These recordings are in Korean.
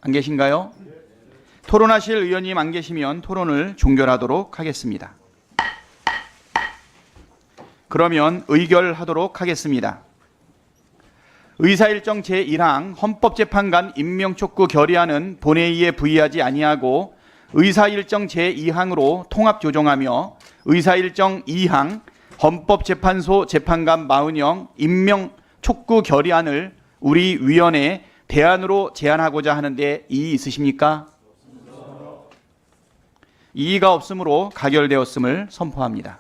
안 계신가요? 토론하실 의원님 안 계시면 토론을 종결하도록 하겠습니다. 그러면 의결하도록 하겠습니다. 의사일정 제1항 헌법재판관 임명촉구 결의안은 본회의에 부의하지 아니하고 의사일정 제2항으로 통합조정하며 의사일정 2항 헌법재판소 재판관 마은영 임명촉구 결의안을 우리 위원회 대안으로 제안하고자 하는데 이의 있으십니까? 이의가 없으므로 가결되었음을 선포합니다.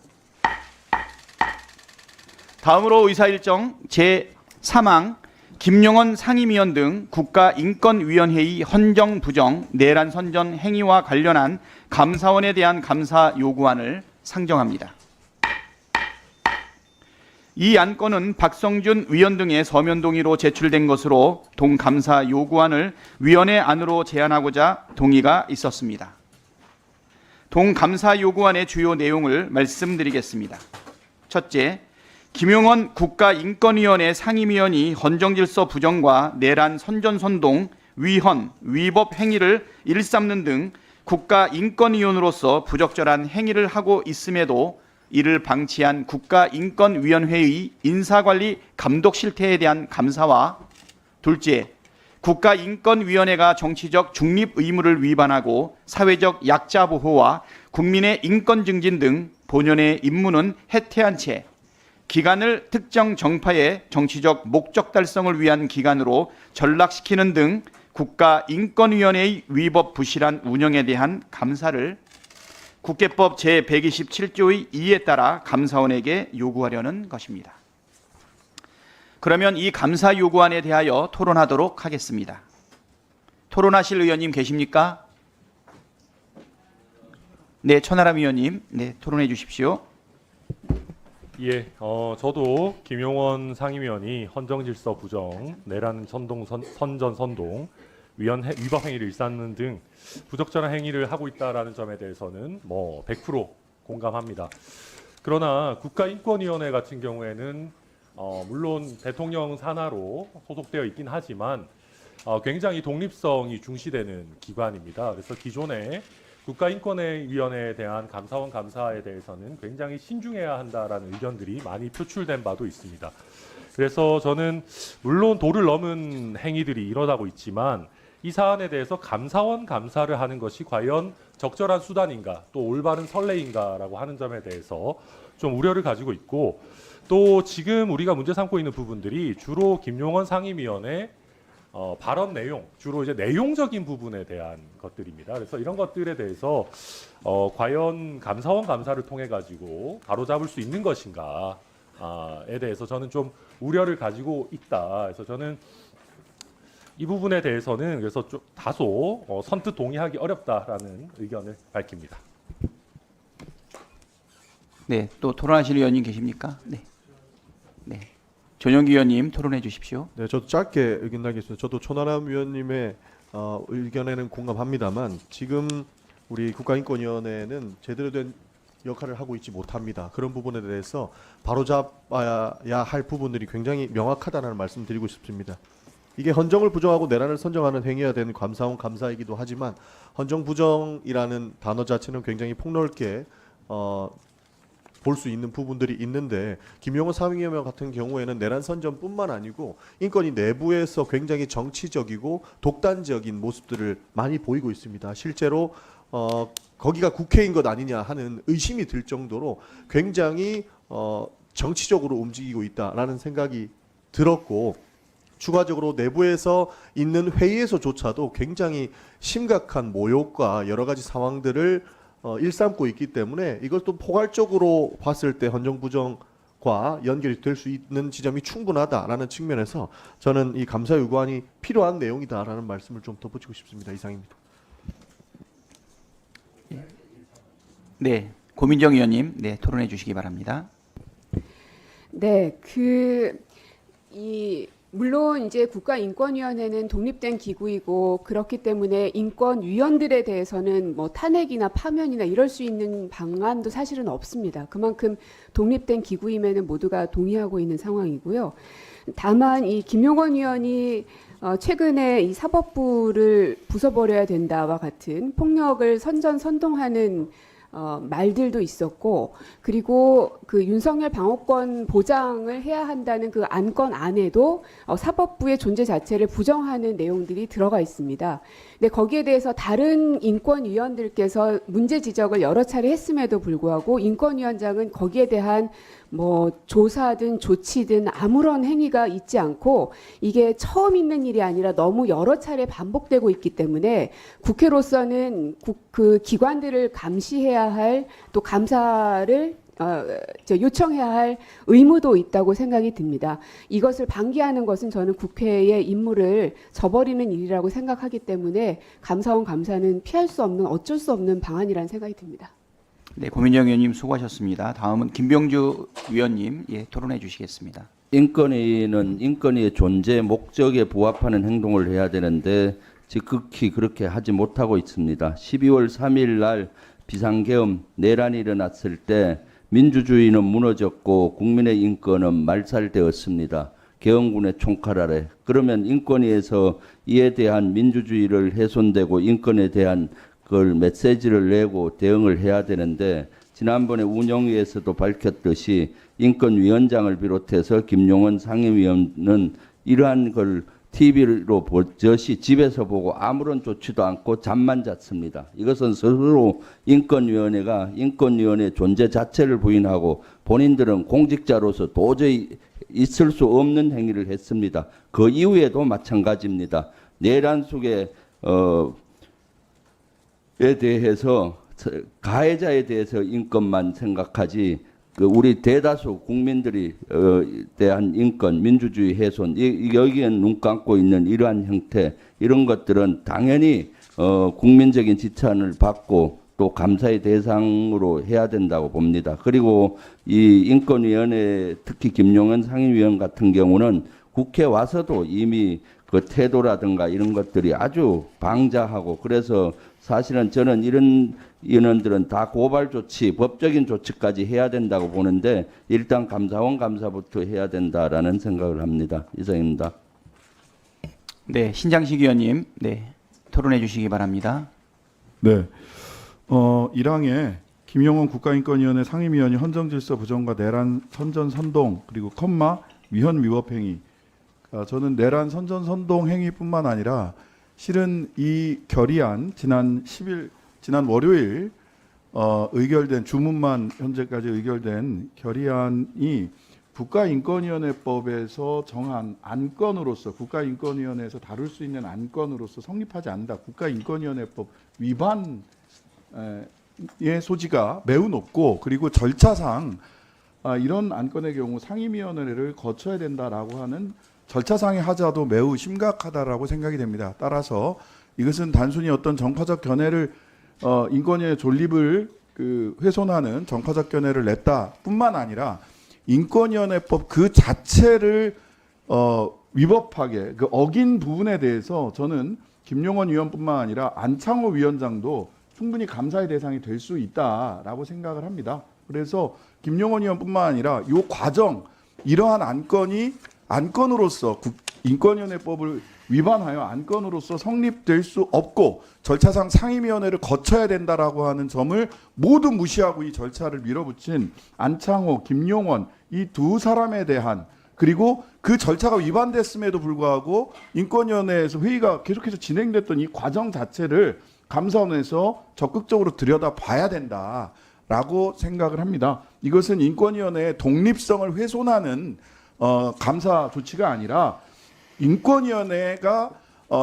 다음으로 의사일정 제3항 김용원 상임위원 등 국가인권위원회의 헌정 부정 내란 선전 행위와 관련한 감사원에 대한 감사 요구안을 상정합니다. 이 안건은 박성준 위원 등의 서면 동의로 제출된 것으로 동감사 요구안을 위원회 안으로 제안하고자 동의가 있었습니다. 동감사 요구안의 주요 내용을 말씀드리겠습니다. 첫째, 김용원 국가인권위원회 상임위원이 헌정질서 부정과 내란 선전선동, 위헌, 위법 행위를 일삼는 등 국가인권위원으로서 부적절한 행위를 하고 있음에도 이를 방치한 국가인권위원회의 인사관리 감독 실태에 대한 감사와 둘째, 국가인권위원회가 정치적 중립 의무를 위반하고 사회적 약자 보호와 국민의 인권 증진 등 본연의 임무는 해태한 채 기관을 특정 정파의 정치적 목적 달성을 위한 기관으로 전락시키는 등 국가인권위원회의 위법 부실한 운영에 대한 감사를 국회법 제127조의 2에 따라 감사원에게 요구하려는 것입니다. 그러면 이 감사 요구안에 대하여 토론하도록 하겠습니다. 토론하실 의원님 계십니까? 네, 천하람 의원님, 네, 토론해 주십시오. 예, 저도 김용원 상임위원이 헌정질서 부정, 내란 선동, 선전 선동, 위법 행위를 일삼는 등 부적절한 행위를 하고 있다라는 점에 대해서는 100% 공감합니다. 그러나 국가인권위원회 같은 경우에는 물론 대통령 산하로 소속되어 있긴 하지만 굉장히 독립성이 중시되는 기관입니다. 그래서 기존에 국가인권위원회에 대한 감사원 감사에 대해서는 굉장히 신중해야 한다라는 의견들이 많이 표출된 바도 있습니다. 그래서 저는 물론 도를 넘은 행위들이 일어나고 있지만 이 사안에 대해서 감사원 감사를 하는 것이 과연 적절한 수단인가 또 올바른 선례인가라고 하는 점에 대해서 좀 우려를 가지고 있고 또 지금 우리가 문제 삼고 있는 부분들이 주로 김용원 상임위원회 발언 내용, 주로 이제 내용적인 부분에 대한 것들입니다. 그래서 이런 것들에 대해서 과연 감사원 감사를 통해 가지고 바로잡을 수 있는 것인가에 대해서 저는 좀 우려를 가지고 있다. 그래서 저는 이 부분에 대해서는 그래서 좀 다소 선뜻 동의하기 어렵다라는 의견을 밝힙니다. 네, 또 토론하실 의원님 계십니까? 네, 네. 전용기 의원님 토론해 주십시오. 네, 저도 짧게 의견 나겠습니다. 저도 천하람 의원님의 의견에는 공감합니다만 지금 우리 국가인권위원회는 제대로 된 역할을 하고 있지 못합니다. 그런 부분에 대해서 바로잡아야 할 부분들이 굉장히 명확하다는 말씀 드리고 싶습니다. 이게 헌정을 부정하고 내란을 선정하는 행위가 된 감사원 감사이기도 하지만 헌정 부정이라는 단어 자체는 굉장히 폭넓게 볼 수 있는 부분들이 있는데 김용원 상임위원 같은 경우에는 내란 선전뿐만 아니고 인권위 내부에서 굉장히 정치적이고 독단적인 모습들을 많이 보이고 있습니다. 실제로 거기가 국회인 것 아니냐 하는 의심이 들 정도로 굉장히 정치적으로 움직이고 있다라는 생각이 들었고 추가적으로 내부에서 있는 회의에서조차도 굉장히 심각한 모욕과 여러 가지 상황들을 일삼고 있기 때문에 이것도 포괄적으로 봤을 때 헌정부정과 연결이 될 수 있는 지점이 충분하다라는 측면에서 저는 이 감사 요구안이 필요한 내용이다라는 말씀을 좀 덧붙이고 싶습니다. 이상입니다. 네, 고민정 의원님, 네, 토론해 주시기 바랍니다. 네, 물론 이제 국가인권위원회는 독립된 기구이고 그렇기 때문에 인권위원들에 대해서는 뭐 탄핵이나 파면이나 이럴 수 있는 방안도 사실은 없습니다. 그만큼 독립된 기구임에는 모두가 동의하고 있는 상황이고요. 다만 이 김용원 의원이 최근에 이 사법부를 부숴버려야 된다와 같은 폭력을 선전선동하는 말들도 있었고, 그리고 그 윤석열 방어권 보장을 해야 한다는 그 안건 안에도 사법부의 존재 자체를 부정하는 내용들이 들어가 있습니다. 근데 거기에 대해서 다른 인권위원들께서 문제 지적을 여러 차례 했음에도 불구하고 인권위원장은 거기에 대한 뭐 조사든 조치든 아무런 행위가 있지 않고, 이게 처음 있는 일이 아니라 너무 여러 차례 반복되고 있기 때문에 국회로서는 그 기관들을 감시해야 할, 또 감사를 요청해야 할 의무도 있다고 생각이 듭니다. 이것을 방기하는 것은 저는 국회의 임무를 저버리는 일이라고 생각하기 때문에 감사원 감사는 피할 수 없는, 어쩔 수 없는 방안이라는 생각이 듭니다. 네, 고민정 의원님 수고하셨습니다. 다음은 김병주 위원님 토론해 주시겠습니다. 인권위는 인권위의 존재 목적에 부합하는 행동을 해야 되는데 지극히 그렇게 하지 못하고 있습니다. 12월 3일 날 비상계엄 내란이 일어났을 때 민주주의는 무너졌고 국민의 인권은 말살되었습니다. 계엄군의 총칼 아래. 그러면 인권위에서 이에 대한 민주주의를 훼손되고 인권에 대한 그걸 메시지를 내고 대응을 해야 되는데, 지난번에 운영위에서도 밝혔듯이 인권위원장을 비롯해서 김용원 상임위원은 이러한 걸 TV로 보듯이 집에서 보고 아무런 조치도 않고 잠만 잤습니다. 이것은 스스로 인권위원회가 인권위원회 존재 자체를 부인하고 본인들은 공직자로서 도저히 있을 수 없는 행위를 했습니다. 그 이후에도 마찬가지입니다. 내란 속에 에 대해서 가해자에 대해서 인권만 생각하지 그 우리 대다수 국민들이 대한 인권, 민주주의 훼손, 여기엔 눈 감고 있는 이러한 형태, 이런 것들은 당연히 국민적인 지탄을 받고 또 감사의 대상으로 해야 된다고 봅니다. 그리고 이 인권위원회, 특히 김용현 상임위원 같은 경우는 국회 와서도 이미 그 태도라든가 이런 것들이 아주 방자하고, 그래서 사실은 저는 이런 인원들은 다 고발 조치, 법적인 조치까지 해야 된다고 보는데 일단 감사원 감사부터 해야 된다라는 생각을 합니다. 이상입니다. 네, 신장식 의원님, 토론해 주시기 바랍니다. 네. 1항에 김용원 국가인권위원회 상임위원이 헌정질서 부정과 내란 선전 선동 그리고 위헌 위법 행위. 저는 내란 선전 선동 행위뿐만 아니라 실은 이 결의안 지난 월요일 의결된, 주문만 현재까지 의결된 결의안이 국가인권위원회법에서 정한 안건으로서, 국가인권위원회에서 다룰 수 있는 안건으로서 성립하지 않는다. 국가인권위원회법 위반의 소지가 매우 높고, 그리고 절차상 이런 안건의 경우 상임위원회를 거쳐야 된다라고 하는 절차상의 하자도 매우 심각하다라고 생각이 됩니다. 따라서 이것은 단순히 어떤 정파적 견해를 인권위의 존립을 훼손하는 정파적 견해를 냈다뿐만 아니라 인권위원회법 그 자체를 위법하게 어긴 부분에 대해서 저는 김용원 위원뿐만 아니라 안창호 위원장도 충분히 감사의 대상이 될 수 있다라고 생각을 합니다. 그래서 김용원 위원뿐만 아니라 이 과정, 이러한 안건으로서 인권위원회법을 위반하여 안건으로서 성립될 수 없고 절차상 상임위원회를 거쳐야 된다라고 하는 점을 모두 무시하고 이 절차를 밀어붙인 안창호, 김용원 이 두 사람에 대한, 그리고 그 절차가 위반됐음에도 불구하고 인권위원회에서 회의가 계속해서 진행됐던 이 과정 자체를 감사원에서 적극적으로 들여다봐야 된다라고 생각을 합니다. 이것은 인권위원회의 독립성을 훼손하는 감사 조치가 아니라 인권위원회가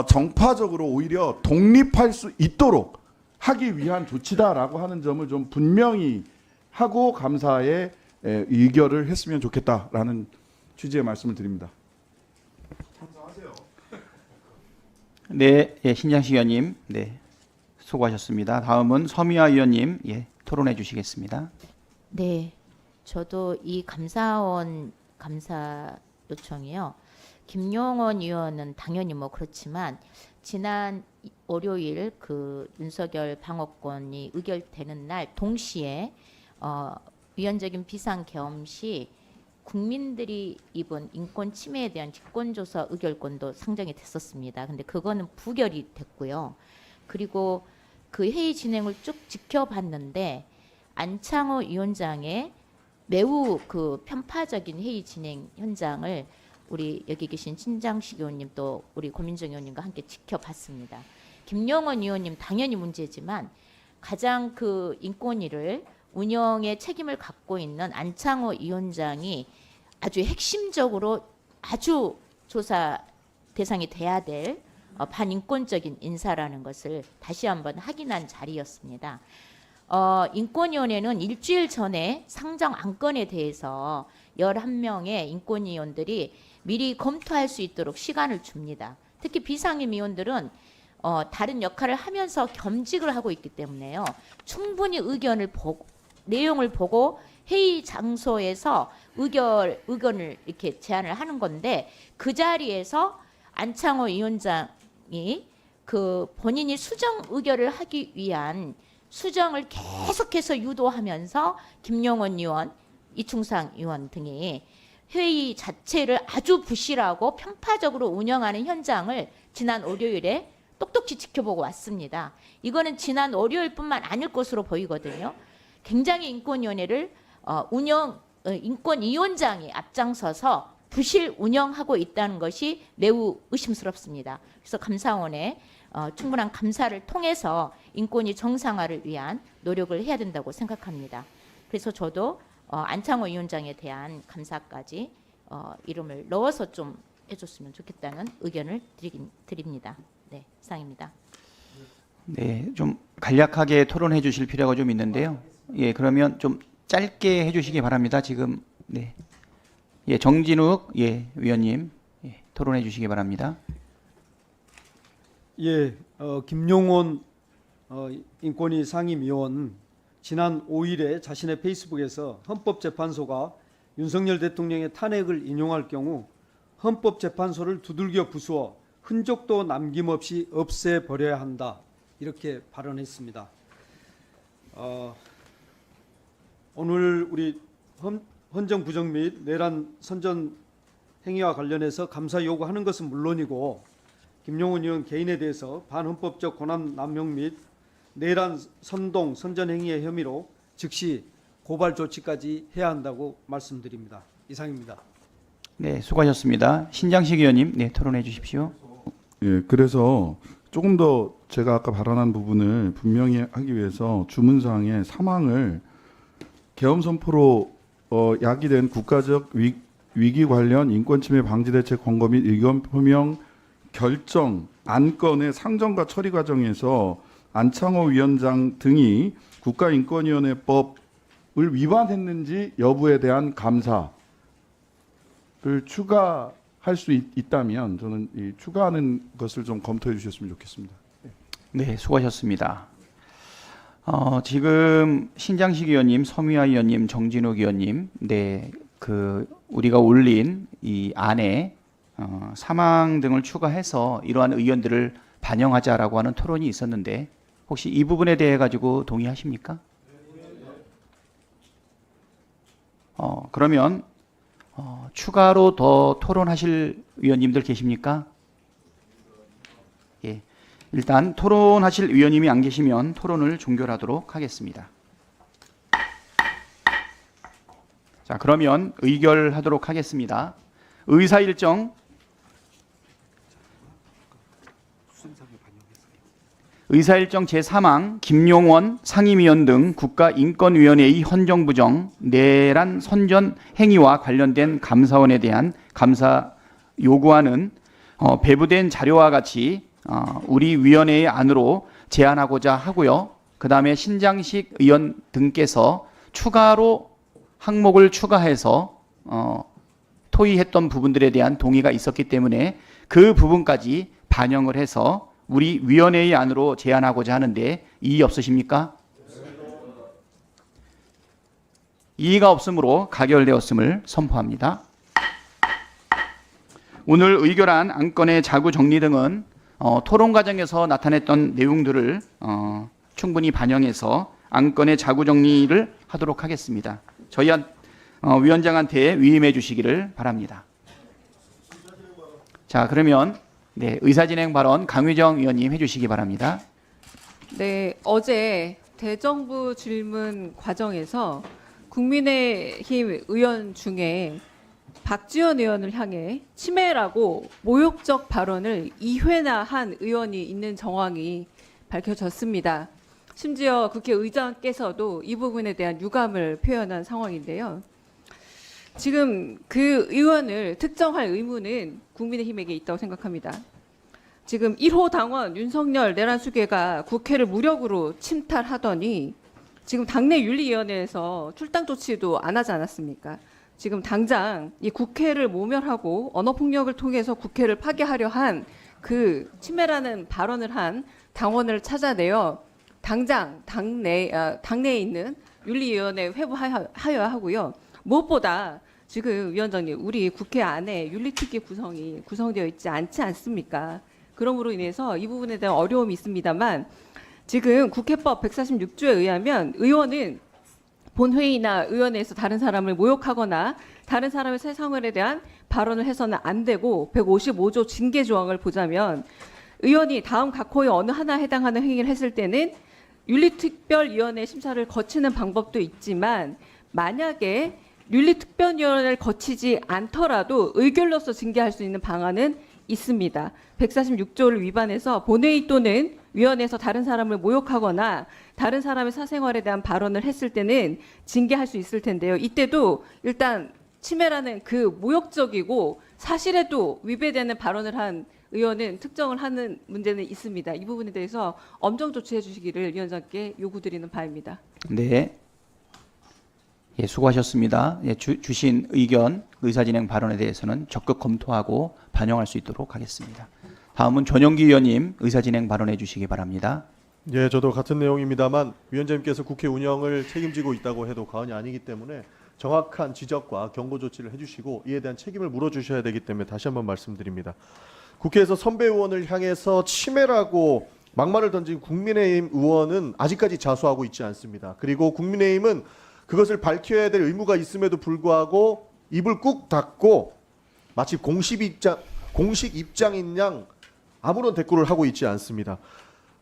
정파적으로 오히려 독립할 수 있도록 하기 위한 조치다라고 하는 점을 좀 분명히 하고 감사에 의결을 했으면 좋겠다라는 취지의 말씀을 드립니다. 네, 신장식 의원님, 수고하셨습니다. 다음은 서미화 의원님, 토론해 주시겠습니다. 네, 저도 이 감사원 감사 요청이요. 김용원 의원은 당연히 뭐 그렇지만 지난 월요일 그 윤석열 방어권이 의결되는 날 동시에 위헌적인 비상계엄 시 국민들이 입은 인권 침해에 대한 직권조사 의결권도 상정이 됐었습니다. 근데 그거는 부결이 됐고요. 그리고 그 회의 진행을 쭉 지켜봤는데 안창호 위원장의 매우 그 편파적인 회의 진행 현장을 우리 여기 계신 신장식 의원님 또 우리 고민정 의원님과 함께 지켜봤습니다. 김용원 의원님 당연히 문제지만 가장 그 인권위를 운영의 책임을 갖고 있는 안창호 위원장이 아주 핵심적으로 아주 조사 대상이 돼야 될 반인권적인 인사라는 것을 다시 한번 확인한 자리였습니다. 인권위원회는 일주일 전에 상정 안건에 대해서 11명의 인권위원들이 미리 검토할 수 있도록 시간을 줍니다. 특히 비상임위원들은 다른 역할을 하면서 겸직을 하고 있기 때문에요. 충분히 의견을 보고 내용을 보고 회의 장소에서 의견을 이렇게 제안을 하는 건데 그 자리에서 안창호 위원장이 그 본인이 수정 의결을 하기 위한 수정을 계속해서 유도하면서 김용원 의원, 이충상 의원 등이 회의 자체를 아주 부실하고 편파적으로 운영하는 현장을 지난 월요일에 똑똑히 지켜보고 왔습니다. 이거는 지난 월요일뿐만 아닐 것으로 보이거든요. 굉장히 인권위원회를 인권위원장이 앞장서서 부실 운영하고 있다는 것이 매우 의심스럽습니다. 그래서 감사원에 충분한 감사를 통해서 인권위 정상화를 위한 노력을 해야 된다고 생각합니다. 그래서 저도 안창호 위원장에 대한 감사까지 이름을 넣어서 좀 해줬으면 좋겠다는 의견을 드립니다. 네, 이상입니다. 네, 좀 간략하게 토론해 주실 필요가 좀 있는데요. 예, 그러면 좀 짧게 해주시기 바랍니다. 지금 네, 예, 정진욱 위원님 토론해 주시기 바랍니다. 예, 김용원 인권위 상임위원 지난 5일에 자신의 페이스북에서 헌법재판소가 윤석열 대통령의 탄핵을 인용할 경우 헌법재판소를 두들겨 부수어 흔적도 남김없이 없애버려야 한다 이렇게 발언했습니다. 오늘 우리 헌정 부정 및 내란 선전 행위와 관련해서 감사 요구하는 것은 물론이고 김용원 의원 개인에 대해서 반헌법적 권한 남용 및 내란 선동 선전 행위의 혐의로 즉시 고발 조치까지 해야 한다고 말씀드립니다. 이상입니다. 네, 수고하셨습니다. 신장식 의원님, 네, 토론해 주십시오. 예, 그래서 조금 더 제가 아까 발언한 부분을 분명히 하기 위해서 주문상의 사망을 계엄 선포로 야기된 국가적 위기 관련 인권침해 방지 대책 권고 및 의견 표명 결정 안건의 상정과 처리 과정에서 안창호 위원장 등이 국가인권위원회법을 위반했는지 여부에 대한 감사를 추가할 수 있다면 저는 이 추가하는 것을 좀 검토해 주셨으면 좋겠습니다. 네, 수고하셨습니다. 지금 신장식 의원님, 서미화 의원님, 정진욱 의원님, 네, 그 우리가 올린 이 안에 사망 등을 추가해서 이러한 의견들을 반영하자라고 하는 토론이 있었는데 혹시 이 부분에 대해 가지고 동의하십니까? 그러면 추가로 더 토론하실 의원님들 계십니까? 예. 일단 토론하실 의원님이 안 계시면 토론을 종결하도록 하겠습니다. 자, 그러면 의결하도록 하겠습니다. 의사일정 제3항 김용원 상임위원 등 국가인권위원회의 헌정부정 내란 선전 행위와 관련된 감사원에 대한 감사 요구안은 배부된 자료와 같이 우리 위원회의 안으로 제안하고자 하고요. 그 다음에 신장식 의원 등께서 추가로 항목을 추가해서 토의했던 부분들에 대한 동의가 있었기 때문에 그 부분까지 반영을 해서 우리 위원회의 안으로 제안하고자 하는데 이의 없으십니까? 이의가 없으므로 가결되었음을 선포합니다. 오늘 의결한 안건의 자구 정리 등은 토론 과정에서 나타냈던 내용들을 충분히 반영해서 안건의 자구 정리를 하도록 하겠습니다. 저희 위원장한테 위임해 주시기를 바랍니다. 자, 그러면 네, 의사진행 발언 강휘정 의원님 해주시기 바랍니다. 네, 어제 대정부 질문 과정에서 국민의힘 의원 중에 박지원 의원을 향해 치매라고 모욕적 발언을 2회나 한 의원이 있는 정황이 밝혀졌습니다. 심지어 국회의장께서도 이 부분에 대한 유감을 표현한 상황인데요. 지금 그 의원을 특정할 의무는 국민의힘에게 있다고 생각합니다. 지금 1호 당원 윤석열 내란수계가 국회를 무력으로 침탈하더니 지금 당내 윤리위원회에서 출당 조치도 안 하지 않았습니까? 지금 당장 이 국회를 모멸하고 언어폭력을 통해서 국회를 파괴하려 한 그 치매라는 발언을 한 당원을 찾아내어 당장 당내에 있는 윤리위원회에 회부하여야 하고요. 무엇보다 지금 위원장님, 우리 국회 안에 윤리특위 구성이 구성되어 있지 않지 않습니까? 그러므로 인해서 이 부분에 대한 어려움이 있습니다만 지금 국회법 146조에 의하면 의원은 본회의나 의원회에서 다른 사람을 모욕하거나 다른 사람의 사생활에 대한 발언을 해서는 안 되고 155조 징계 조항을 보자면 의원이 다음 각 호의 어느 하나에 해당하는 행위를 했을 때는 윤리특별위원회 심사를 거치는 방법도 있지만 만약에 윤리특별위원회를 거치지 않더라도 의결로서 징계할 수 있는 방안은 있습니다. 146조를 위반해서 본회의 또는 위원회에서 다른 사람을 모욕하거나 다른 사람의 사생활에 대한 발언을 했을 때는 징계할 수 있을 텐데요. 이때도 일단 치매라는 그 모욕적이고 사실에도 위배되는 발언을 한 의원은 특정을 하는 문제는 있습니다. 이 부분에 대해서 엄정 조치해 주시기를 위원장께 요구드리는 바입니다. 네, 예, 수고하셨습니다. 예, 주신 의견, 의사진행 발언에 대해서는 적극 검토하고 반영할 수 있도록 하겠습니다. 다음은 전용기 의원님 의사진행 발언해 주시기 바랍니다. 예, 저도 같은 내용입니다만 위원장님께서 국회 운영을 책임지고 있다고 해도 과언이 아니기 때문에 정확한 지적과 경고 조치를 해주시고 이에 대한 책임을 물어주셔야 되기 때문에 다시 한번 말씀드립니다. 국회에서 선배 의원을 향해서 치매라고 막말을 던진 국민의힘 의원은 아직까지 자수하고 있지 않습니다. 그리고 국민의힘은 그것을 밝혀야 될 의무가 있음에도 불구하고 입을 꾹 닫고 마치 공식 입장인 양 아무런 대꾸를 하고 있지 않습니다.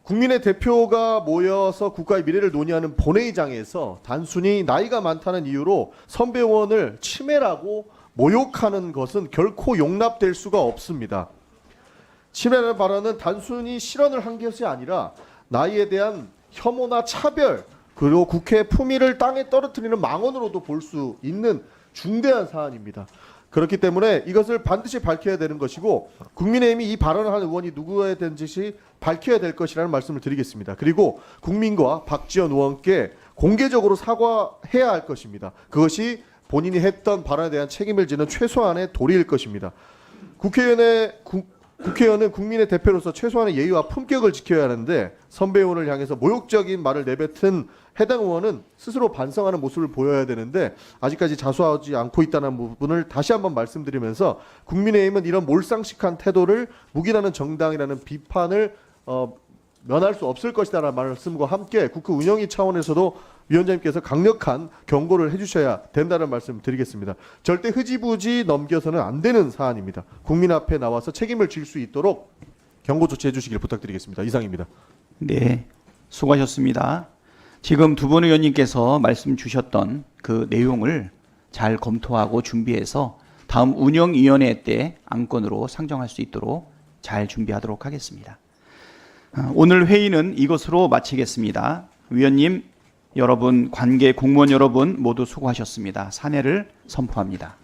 국민의 대표가 모여서 국가의 미래를 논의하는 본회의장에서 단순히 나이가 많다는 이유로 선배 의원을 치매라고 모욕하는 것은 결코 용납될 수가 없습니다. 치매라는 발언은 단순히 실언을 한 것이 아니라 나이에 대한 혐오나 차별 그리고 국회 품위를 땅에 떨어뜨리는 망언으로도 볼 수 있는 중대한 사안입니다. 그렇기 때문에 이것을 반드시 밝혀야 되는 것이고 국민의힘이 이 발언을 하는 의원이 누구에 대한지 밝혀야 될 것이라는 말씀을 드리겠습니다. 그리고 국민과 박지원 의원께 공개적으로 사과해야 할 것입니다. 그것이 본인이 했던 발언에 대한 책임을 지는 최소한의 도리일 것입니다. 국회의원은 국민의 대표로서 최소한의 예의와 품격을 지켜야 하는데 선배 의원을 향해서 모욕적인 말을 내뱉은 해당 의원은 스스로 반성하는 모습을 보여야 되는데 아직까지 자수하지 않고 있다는 부분을 다시 한번 말씀드리면서 국민의힘은 이런 몰상식한 태도를 묵인하는 정당이라는 비판을 면할 수 없을 것이라는 말씀과 함께 국회 운영위 차원에서도 위원장님께서 강력한 경고를 해주셔야 된다는 말씀 드리겠습니다. 절대 흐지부지 넘겨서는 안 되는 사안입니다. 국민 앞에 나와서 책임을 질 수 있도록 경고 조치해 주시길 부탁드리겠습니다. 이상입니다. 네, 수고하셨습니다. 지금 두 분 의원님께서 말씀 주셨던 그 내용을 잘 검토하고 준비해서 다음 운영위원회 때 안건으로 상정할 수 있도록 잘 준비하도록 하겠습니다. 오늘 회의는 이것으로 마치겠습니다. 위원님, 여러분, 관계 공무원 여러분 모두 수고하셨습니다. 사내를 선포합니다.